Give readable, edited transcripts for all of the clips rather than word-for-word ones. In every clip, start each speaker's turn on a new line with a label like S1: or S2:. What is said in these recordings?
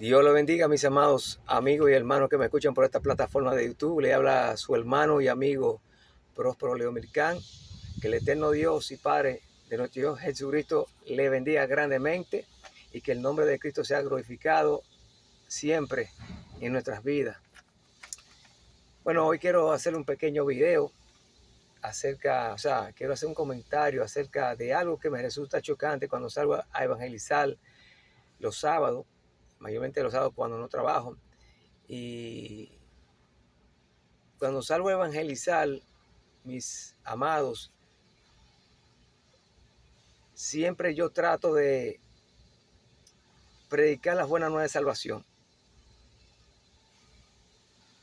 S1: Dios lo bendiga, mis amados amigos y hermanos que me escuchan por esta plataforma de YouTube. Le habla su hermano y amigo Próspero Leo Milcán. Que el eterno Dios y Padre de nuestro Dios Jesucristo le bendiga grandemente y que el nombre de Cristo sea glorificado siempre en nuestras vidas. Bueno, hoy quiero hacer un pequeño video quiero hacer un comentario acerca de algo que me resulta chocante cuando salgo a evangelizar los sábados, mayormente los sábados cuando no trabajo. Y cuando salgo a evangelizar, mis amados, siempre yo trato de predicar las buenas nuevas de salvación.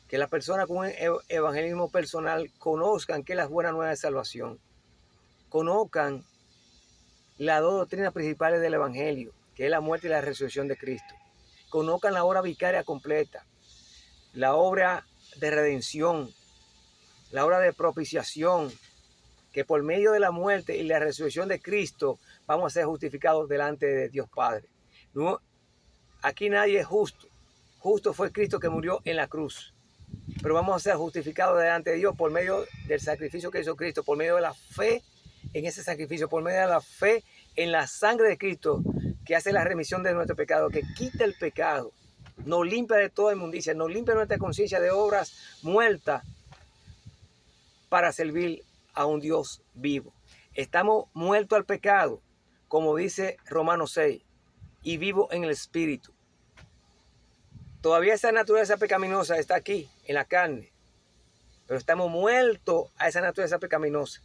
S1: Que las personas con un evangelismo personal conozcan qué es las buenas nuevas de salvación. Conozcan las dos doctrinas principales del evangelio, que es la muerte y la resurrección de Cristo. Conozcan la obra vicaria completa, la obra de redención, la obra de propiciación, que por medio de la muerte y la resurrección de Cristo vamos a ser justificados delante de Dios Padre. No, aquí nadie es justo. Justo fue Cristo que murió en la cruz. Pero vamos a ser justificados delante de Dios por medio del sacrificio que hizo Cristo, por medio de la fe en ese sacrificio, por medio de la fe en la sangre de Cristo, que hace la remisión de nuestro pecado, que quita el pecado, nos limpia de toda inmundicia, nos limpia nuestra conciencia de obras muertas para servir a un Dios vivo. Estamos muertos al pecado, como dice Romanos 6, y vivo en el Espíritu. Todavía esa naturaleza pecaminosa está aquí, en la carne, pero estamos muertos a esa naturaleza pecaminosa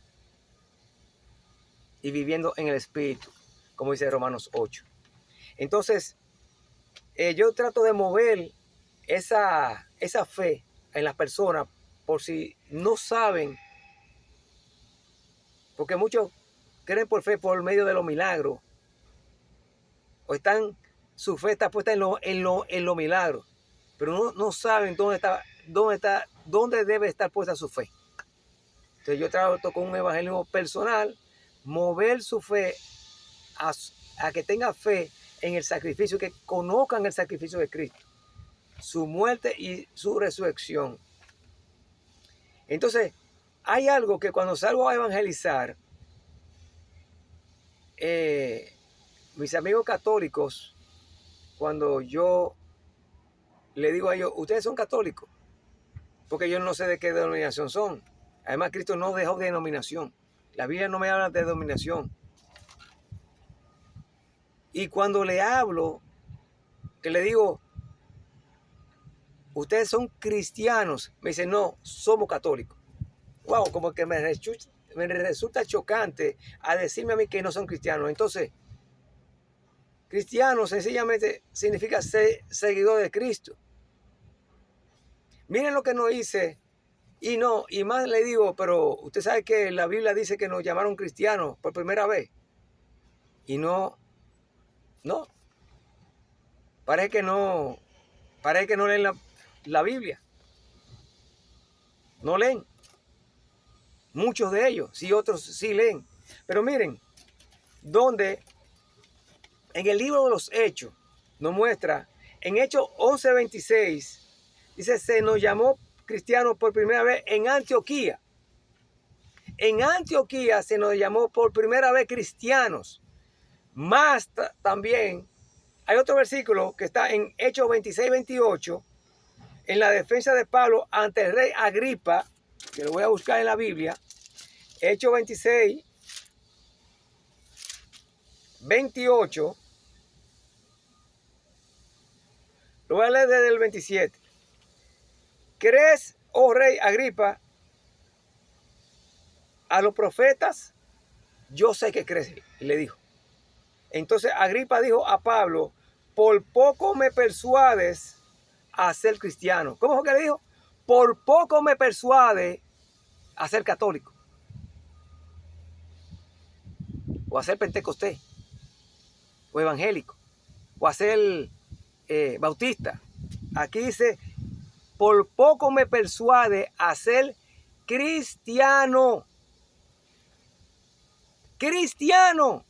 S1: y viviendo en el Espíritu, como dice Romanos 8. Entonces, yo trato de mover esa fe en las personas por si no saben, porque muchos creen por fe por medio de los milagros, o su fe está puesta en los milagros, pero no saben dónde debe estar puesta su fe. Entonces yo trato con un evangelismo personal, mover su fe a que tenga fe en el sacrificio, que conozcan el sacrificio de Cristo, su muerte y su resurrección. Entonces, hay algo que cuando salgo a evangelizar, mis amigos católicos, cuando yo le digo a ellos, ustedes son católicos, porque yo no sé de qué denominación son. Además, Cristo no dejó de denominación. La Biblia no me habla de denominación. Y cuando le hablo, que le digo, ustedes son cristianos, me dicen, no, somos católicos. Wow, como que me resulta chocante a decirme a mí que no son cristianos. Entonces, cristiano sencillamente significa ser seguidor de Cristo. Miren lo que nos dice. Y más le digo, pero usted sabe que la Biblia dice que nos llamaron cristianos por primera vez. Y no. Parece que no leen la Biblia. No leen. Muchos de ellos, sí, otros sí leen. Pero miren, donde en el libro de los Hechos nos muestra, en Hechos 11:26, dice, se nos llamó cristianos por primera vez en Antioquía. En Antioquía se nos llamó por primera vez cristianos. Más también hay otro versículo que está en Hechos 26:28, en la defensa de Pablo ante el rey Agripa, que lo voy a buscar en la Biblia. Hechos 26:28. Lo voy a leer desde el 27. ¿Crees, oh rey Agripa, a los profetas? Yo sé que crees, le dijo. Entonces Agripa dijo a Pablo, por poco me persuades a ser cristiano. ¿Cómo fue que le dijo? Por poco me persuade a ser católico. O a ser pentecostés. O evangélico. O a ser bautista. Aquí dice, por poco me persuade a ser cristiano. Cristiano.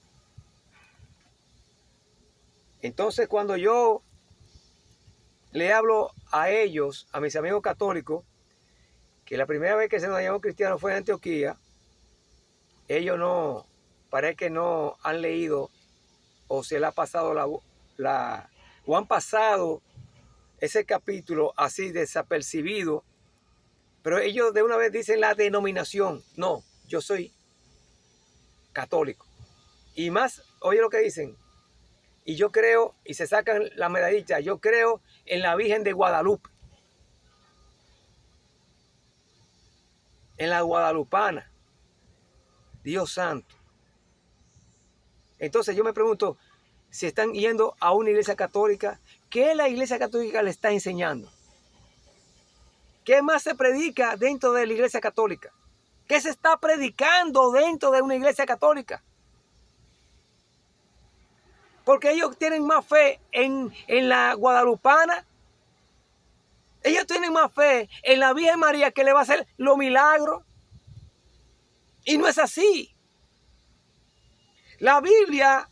S1: Entonces cuando yo le hablo a ellos, a mis amigos católicos, que la primera vez que se nos llamó cristianos fue en Antioquía. Ellos no, parece que no han leído o se le ha pasado o han pasado ese capítulo así desapercibido, pero ellos de una vez dicen la denominación. No, yo soy católico. Y más, oye lo que dicen, y yo creo, y se sacan la medallita, yo creo en la Virgen de Guadalupe, en la guadalupana, Dios santo. Entonces yo me pregunto, si están yendo a una iglesia católica, ¿qué la iglesia católica le está enseñando? ¿Qué más se predica dentro de la iglesia católica? ¿Qué se está predicando dentro de una iglesia católica? Porque ellos tienen más fe en la guadalupana. Ellos tienen más fe en la Virgen María, que le va a hacer los milagros. Y no es así. La Biblia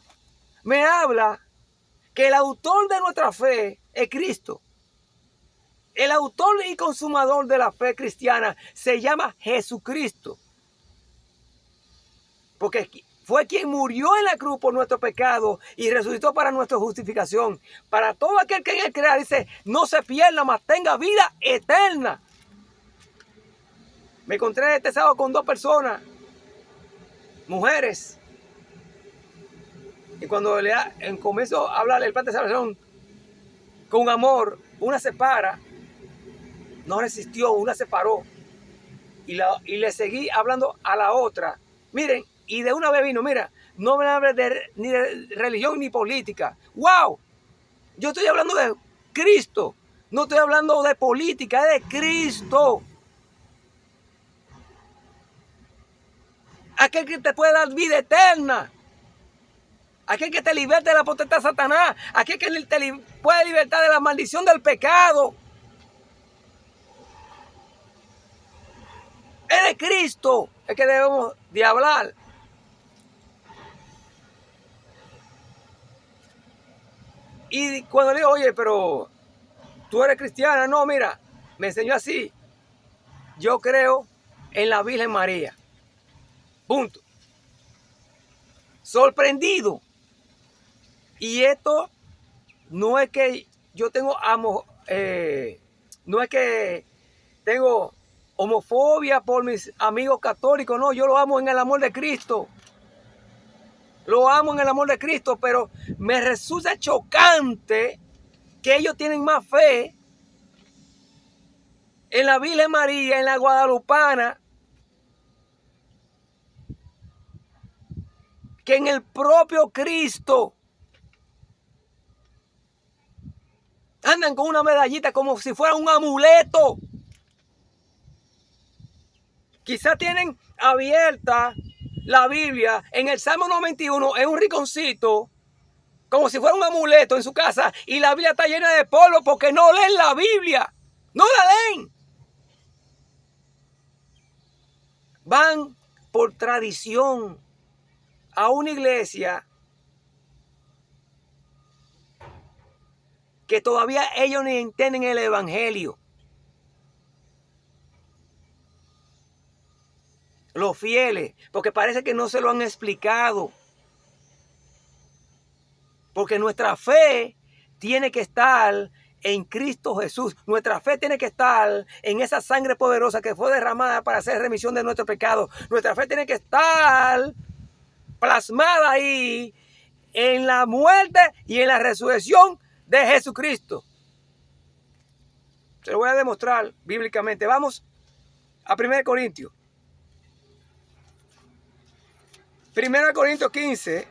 S1: me habla que el autor de nuestra fe es Cristo. El autor y consumador de la fe cristiana se llama Jesucristo. Porque fue quien murió en la cruz por nuestro pecado y resucitó para nuestra justificación. Para todo aquel que en él crea, dice, no se pierda, mas tenga vida eterna. Me encontré este sábado con 2 personas, mujeres. Y cuando comienzo a hablar del plan de salvación con amor, una se para, no resistió, una se paró. Y le seguí hablando a la otra. Miren, y de una vez vino, mira, no me hables ni de religión ni política. ¡Wow! Yo estoy hablando de Cristo. No estoy hablando de política, es de Cristo. Aquel que te puede dar vida eterna. Aquel que te liberte de la potestad de Satanás. Aquel que te puede libertar de la maldición del pecado. Es de Cristo el que debemos de hablar. Y cuando le digo, oye, pero tú eres cristiana. No, mira, me enseñó así. Yo creo en la Virgen María. Punto. Sorprendido. Y esto no es que yo tengo no es que tengo homofobia por mis amigos católicos. No, yo lo amo en el amor de Cristo. Lo amo en el amor de Cristo, pero me resulta chocante que ellos tienen más fe en la Virgen María, en la guadalupana, que en el propio Cristo. Andan con una medallita como si fuera un amuleto. Quizás tienen abierta la Biblia en el Salmo 91, en un rinconcito, como si fuera un amuleto en su casa, y la Biblia está llena de polvo porque no leen la Biblia. No la leen. Van por tradición a una iglesia que todavía ellos ni entienden el evangelio. Los fieles, porque parece que no se lo han explicado. Porque nuestra fe tiene que estar en Cristo Jesús. Nuestra fe tiene que estar en esa sangre poderosa que fue derramada para hacer remisión de nuestro pecado. Nuestra fe tiene que estar plasmada ahí en la muerte y en la resurrección de Jesucristo. Se lo voy a demostrar bíblicamente. Vamos a 1 Corintios. 1 Corintios 15.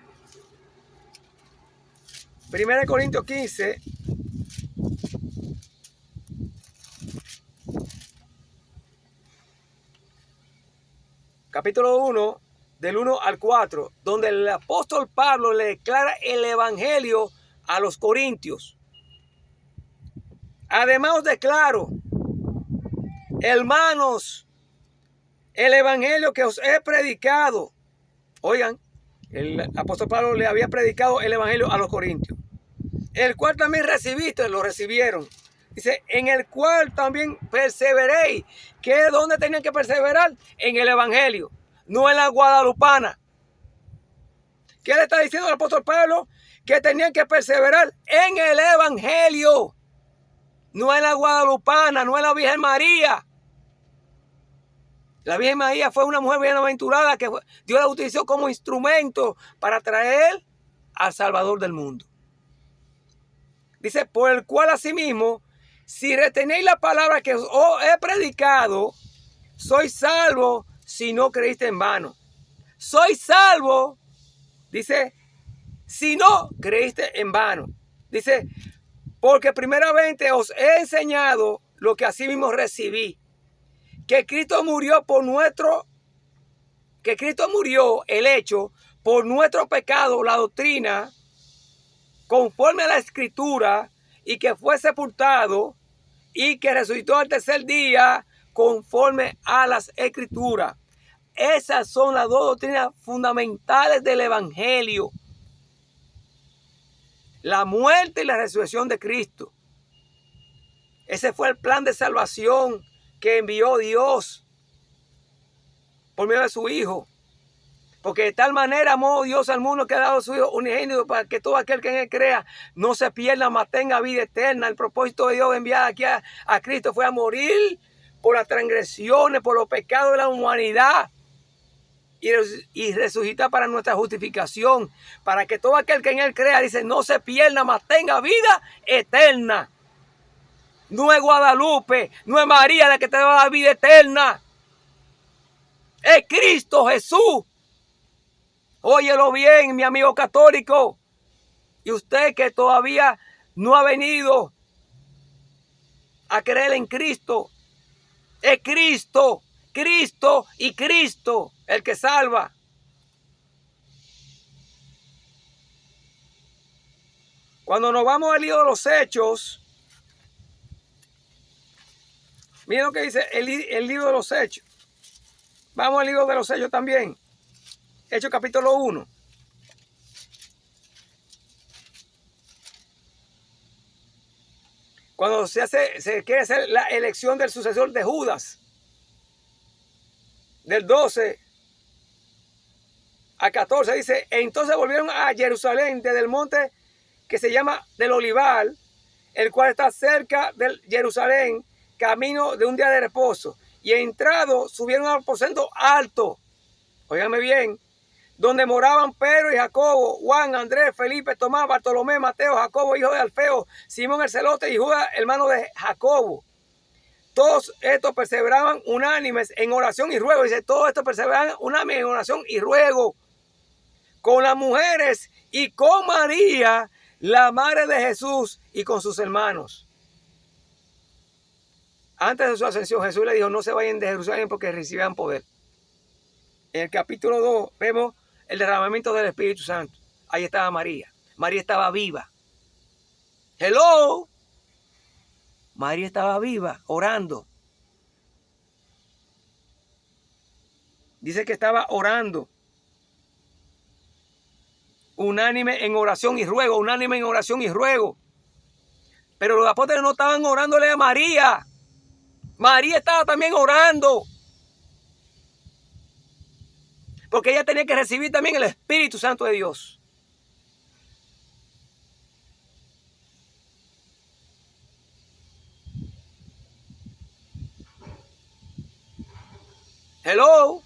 S1: 1 Corintios 15. Capítulo 1, del 1 al 4, donde el apóstol Pablo le declara el evangelio a los corintios. Además os declaro, hermanos, el evangelio que os he predicado. Oigan, el apóstol Pablo le había predicado el evangelio a los corintios, el cual también recibiste, lo recibieron, Dice, en el cual también perseveréis. ¿Qué es donde tenían que perseverar? En el evangelio, no en la guadalupana. ¿Qué le está diciendo el apóstol Pablo? Que tenían que perseverar en el evangelio, no en la guadalupana, no en la Virgen María. La Virgen María fue una mujer bienaventurada que Dios la utilizó como instrumento para traer al Salvador del mundo. Dice, por el cual asimismo, si retenéis la palabra que os he predicado, sois salvo si no creíste en vano. Sois salvo, dice, si no creíste en vano. Dice, porque primeramente os he enseñado lo que asimismo recibí, que Cristo murió el hecho, por nuestro pecado, la doctrina, conforme a la Escritura, y que fue sepultado, y que resucitó al tercer día, conforme a las Escrituras. Esas son las dos doctrinas fundamentales del Evangelio: la muerte y la resurrección de Cristo. Ese fue el plan de salvación que envió Dios por medio de su Hijo. Porque de tal manera amó Dios al mundo que ha dado a su Hijo unigénito para que todo aquel que en él crea no se pierda, mas tenga vida eterna. El propósito de Dios enviar aquí a Cristo fue a morir por las transgresiones, por los pecados de la humanidad, y resucitar para nuestra justificación, para que todo aquel que en él crea, dice, no se pierda, mas tenga vida eterna. No es Guadalupe, no es María la que te da la vida eterna. Es Cristo Jesús. Óyelo bien, mi amigo católico. Y usted que todavía no ha venido a creer en Cristo. Es Cristo, Cristo y Cristo el que salva. Cuando nos vamos al libro de los Hechos, miren lo que dice el libro de los Hechos. Vamos al libro de los Hechos también. Hechos capítulo 1. Cuando se quiere hacer la elección del sucesor de Judas, del 12 a 14, dice, entonces volvieron a Jerusalén desde el monte que se llama del Olivar, el cual está cerca de Jerusalén, camino de un día de reposo. Y entrado, subieron al aposento alto, óigame bien, donde moraban Pedro y Jacobo, Juan, Andrés, Felipe, Tomás, Bartolomé, Mateo, Jacobo, hijo de Alfeo, Simón el celote y Judas, hermano de Jacobo. Todos estos perseveraban unánimes en oración y ruego. Dice, todos estos perseveraban unánimes en oración y ruego con las mujeres y con María, la madre de Jesús, y con sus hermanos. Antes de su ascensión, Jesús le dijo, no se vayan de Jerusalén porque recibirán poder. En el capítulo 2 vemos el derramamiento del Espíritu Santo. Ahí estaba María. María estaba viva. Hello. María estaba viva, orando. Dice que estaba orando. Unánime en oración y ruego, unánime en oración y ruego. Pero los apóstoles no estaban orándole a María. María estaba también orando. Porque ella tenía que recibir también el Espíritu Santo de Dios. Hello.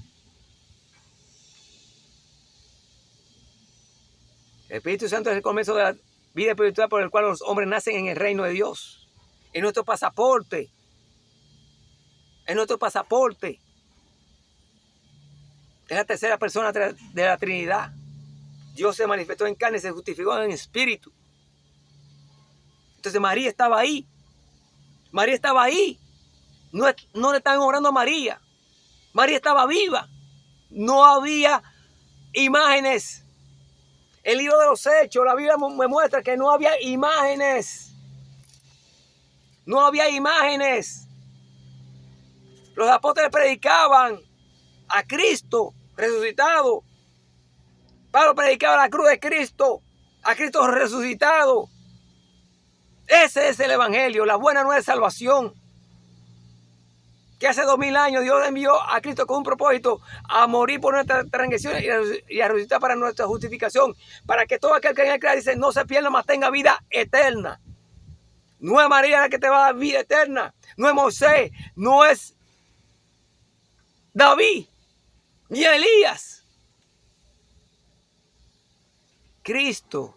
S1: El Espíritu Santo es el comienzo de la vida espiritual por el cual los hombres nacen en el reino de Dios. Es nuestro pasaporte. Es nuestro pasaporte. Es la tercera persona de la Trinidad. Dios se manifestó en carne y se justificó en espíritu. Entonces María estaba ahí. María estaba ahí. No le estaban orando a María. María estaba viva. No había imágenes. El libro de los Hechos, la Biblia me muestra que no había imágenes. No había imágenes. Los apóstoles predicaban a Cristo resucitado. Pablo predicaba la cruz de Cristo, a Cristo resucitado. Ese Ese es el evangelio, la buena nueva de salvación. Que hace 2000 años Dios envió a Cristo con un propósito, a morir por nuestras transgresiones y a resucitar para nuestra justificación, para que todo aquel que en él crea, dice, no se pierda, mas tenga vida eterna. No es María la que te va a dar vida eterna, no es Moisés, no es David, ni Elías. Cristo,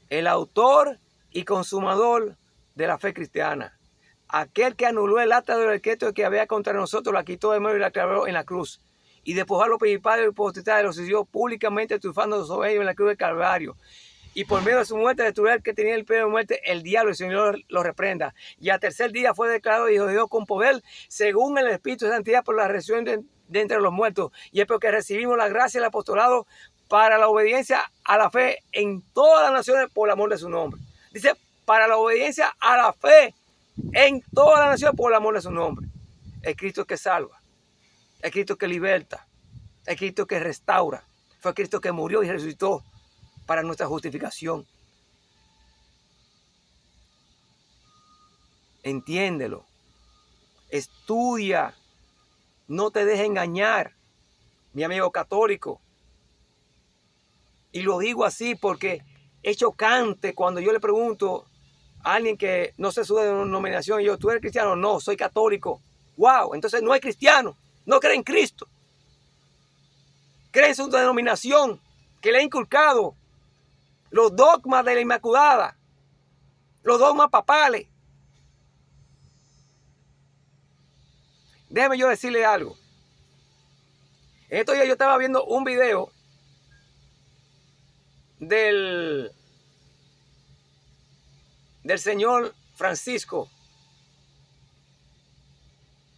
S1: el autor y consumador de la fe cristiana. Aquel que anuló el acta del decreto que había contra nosotros, la quitó de medio y la clavó en la cruz. Y despojar los principales y potestades, los hizo públicamente triunfando sobre ellos en la cruz del Calvario. Y por medio de su muerte destruyó al que tenía el premio de muerte, el diablo, el Señor lo reprenda. Y al tercer día fue declarado hijo de Dios con poder, según el Espíritu de Santidad, por la resurrección de entre los muertos. Y es porque recibimos la gracia y el apostolado para la obediencia a la fe en todas las naciones por el amor de su nombre. Dice, para la obediencia a la fe en todas las naciones por el amor de su nombre. El Cristo que salva, el Cristo que liberta, el Cristo que restaura. Fue el Cristo que murió y resucitó para nuestra justificación. Entiéndelo. Estudia. No te dejes engañar, mi amigo católico. Y lo digo así porque es chocante cuando yo le pregunto a alguien que no sé su denominación, y yo, ¿tú eres cristiano? No, soy católico. Wow, entonces no es cristiano, no cree en Cristo. Cree en su denominación que le ha inculcado los dogmas de la Inmaculada, los dogmas papales. Déjeme yo decirle algo. Estos días yo estaba viendo un video del señor Francisco,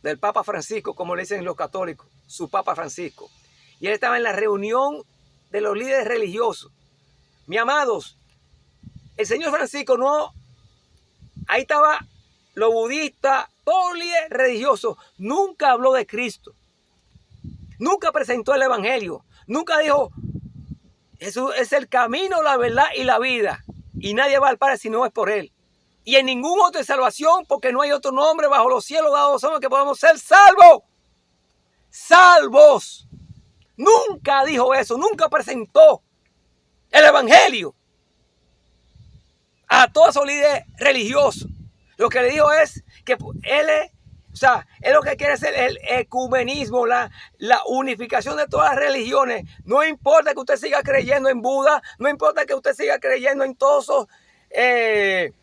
S1: del Papa Francisco, como le dicen los católicos, su Papa Francisco. Y él estaba en la reunión de los líderes religiosos. Mis amados, el señor Francisco no, ahí estaba los budistas, todo líder religioso, nunca habló de Cristo. Nunca presentó el evangelio. Nunca dijo, Jesús es el camino, la verdad y la vida. Y nadie va al Padre si no es por él. Y en ningún otro de salvación, porque no hay otro nombre bajo los cielos dado a los hombres que podamos ser salvos. Salvos. Nunca dijo eso, nunca presentó el evangelio a todos esos líderes religiosos. Lo que le dijo es que él es, él lo que quiere hacer es el ecumenismo, la unificación de todas las religiones. No importa que usted siga creyendo en Buda, no importa que usted siga creyendo en todos esos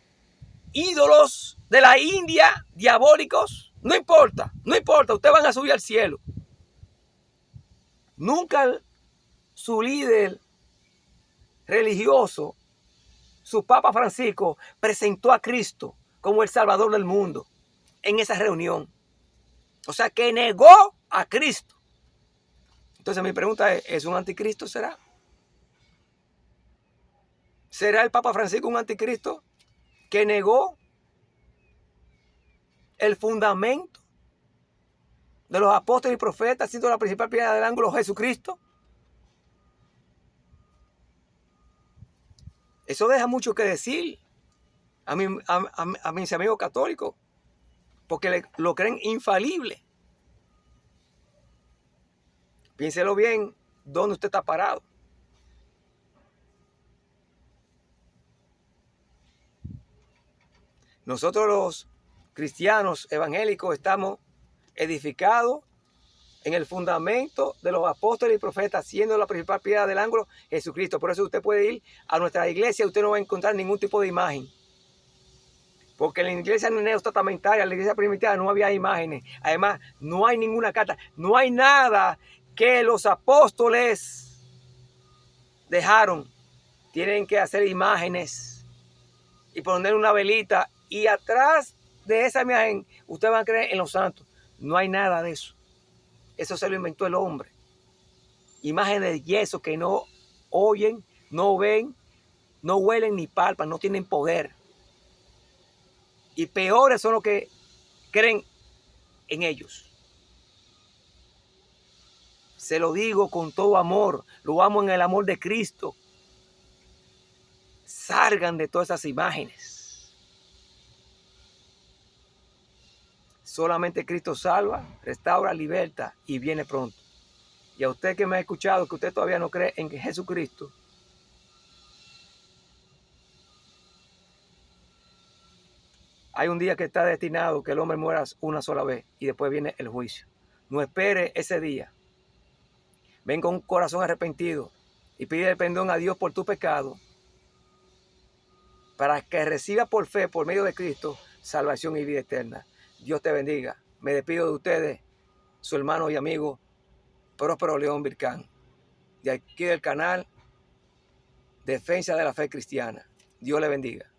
S1: ídolos de la India, diabólicos, no importa, ustedes van a subir al cielo. Nunca su líder religioso, su Papa Francisco, presentó a Cristo como el Salvador del mundo en esa reunión. O sea, que negó a Cristo. Entonces mi pregunta ¿es un anticristo será? ¿Será el Papa Francisco un anticristo que negó el fundamento de los apóstoles y profetas, siendo la principal piedra del ángulo Jesucristo? Eso deja mucho que decir a mis amigos católicos, porque lo creen infalible. Piénselo bien dónde usted está parado. Nosotros los cristianos evangélicos estamos edificados en el fundamento de los apóstoles y profetas, siendo la principal piedra del ángulo Jesucristo. Por eso usted puede ir a nuestra iglesia y usted no va a encontrar ningún tipo de imagen. Porque en la iglesia neotestamentaria, en la iglesia primitiva, no había imágenes. Además, no hay ninguna carta, no hay nada que los apóstoles dejaron. Tienen que hacer imágenes y poner una velita. Y atrás de esa imagen, ustedes van a creer en los santos. No hay nada de eso. Eso se lo inventó el hombre. Imágenes de yeso que no oyen, no ven, no huelen ni palpan, no tienen poder. Y peores son los que creen en ellos. Se lo digo con todo amor. Lo amo en el amor de Cristo. Salgan de todas esas imágenes. Solamente Cristo salva, restaura, liberta y viene pronto. Y a usted que me ha escuchado, que usted todavía no cree en Jesucristo, hay un día que está destinado que el hombre muera una sola vez y después viene el juicio. No espere ese día. Ven con un corazón arrepentido y pide perdón a Dios por tu pecado para que reciba por fe, por medio de Cristo, salvación y vida eterna. Dios te bendiga. Me despido de ustedes, su hermano y amigo Próspero León Vircán, de aquí del canal Defensa de la Fe Cristiana. Dios le bendiga.